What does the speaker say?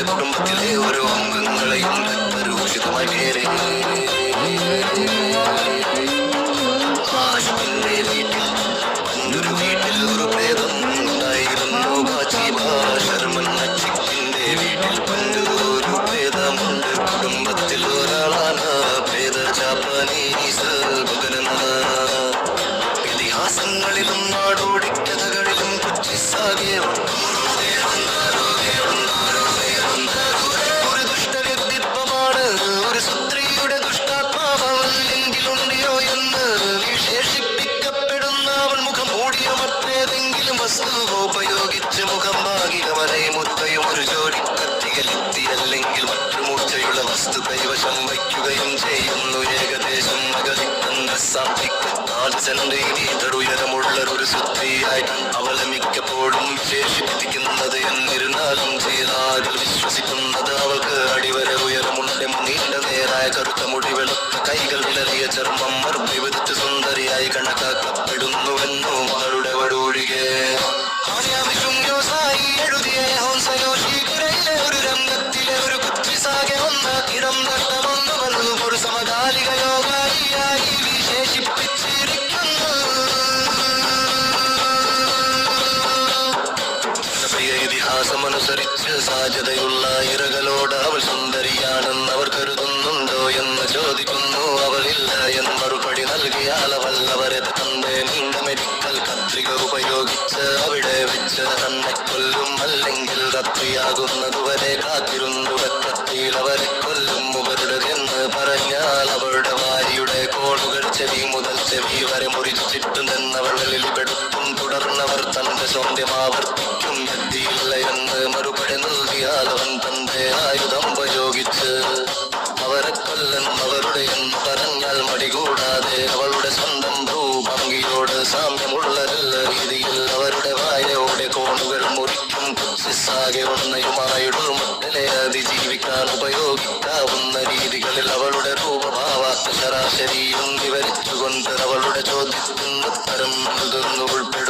കുടുംബത്തിലെ ഓരോ അംഗങ്ങളെയും രക്തരൂഷിതമായി പേരെ ആശുവിന്റെ വീട്ടിൽ പണ്ടൊരു വീട്ടിൽ ഒരു പ്രേതം ഉണ്ടായിരുന്നു. ശർമ്മൻ നച്ചിക്കിന്റെ വീട്ടിൽ പണ്ടൊരു പ്രേതമുണ്ട്. കുടുംബത്തിൽ ഒരാളാണ് പ്രേത ജാപ്പാനീസ് ഭഗനന്. ഇതിഹാസങ്ങളിലും നാടോടിക്കഥകളിലും കൊച്ചിസാകിയ ഉപയോഗിച്ച് മുഖം ഭാഗികമനെ മുത്തയും ഒരു ജോലി കത്തികലെത്തിയല്ലെങ്കിൽ മറ്റു മൂർച്ചയുള്ള വസ്തു കൈവശം വയ്ക്കുകയും ചെയ്യുന്നു. ഏകദേശം ഉയരമുള്ള ഒരു സുത്രിയായി അവളെ മിക്കപ്പോഴും വിശേഷിപ്പിക്കുന്നത്. എന്നിരുന്നാലും ചെയ്താൽ വിശ്വസിക്കുന്നത് അവൾക്ക് അടിവരെ ഉയരമുണ്ട്. നീണ്ട നേരായ കറുത്ത മുടി, വെളുത്ത കൈകൾ, വിളറിയ ചർമ്മം, മറുപിവിധിച്ച് സുന്ദരിയായി കണക്കാക്കപ്പെടുന്നുവെന്നു അവളുടെ വടൂഴികെ എഴുതിയ ഒരു രംഗത്തിലെ ഒരു കുറ്റിസാകെ ഒന്നാക്കിടം നഷ്ടമൊന്നു വന്നു. ഒരു സമകാലിക യോഗായിയായി വിശേഷിപ്പിച്ചിരിക്കുന്നു. ഇതിഹാസമനുസരിച്ച് സാധ്യതയുള്ള ഇരകളോട് അവൾ സുന്ദരിയാണെന്ന് അവർ കരുതുന്നുണ്ടോ എന്ന് ചോദിക്കുന്നു. അവളില്ല എന്ന് മറുപടി നൽകിയാൽ അവരെ തന്റെ നീണ്ട മെഡിക്കൽ കത്രിക ഉപയോഗിച്ച് അവിടെ വെച്ച് തന്നെ കൊല്ലും. അല്ലെങ്കിൽ രാത്രിയാകുന്നതുവരെ കാത്തിരുന്നു കത്തിയിൽ അവരെ കൊല്ലും. അവരുടേതെന്ന് പറഞ്ഞാൽ അവളുടെ ഭാര്യയുടെ കോളുകൾ ചെവി മുതൽ ചെവി വരെ മുറിച്ചിട്ടുണ്ടെന്നവൾ വെളിപ്പെടുത്തും. തുടർന്നവർ തന്റെ സ്വന്തം ആവർത്തിക്കും. എത്തിയില്ല എന്ന് മറുപടി നൽകിയാൽ അവൻ തന്റെ ആയുധം ഉപയോഗിച്ച് അവരെ കൊല്ലുന്നവരുടെ എന്ന് പറഞ്ഞാൽ മടികൂടാതെ അവളുടെ സ്വന്തം ഭൂഭംഗിയോട് സാമ്യമുള്ള രീതിയിൽ അവരുടെ വായയോടെ കോണുകൾ മുറിക്കും. കുച്ചിസാകെ ഒന്നയുമായുടെ മക്കളെ അതിജീവിക്കാൻ ഉപയോഗിക്കാവുന്ന രീതികളിൽ അവളുടെ രൂപഭാവാത്ത ശരാശരിയും വിവരിച്ചുകൊണ്ട് അവളുടെ ചോദ്യത്തിന് ഉത്തരം നൽകുന്നു. ഉൾപ്പെടും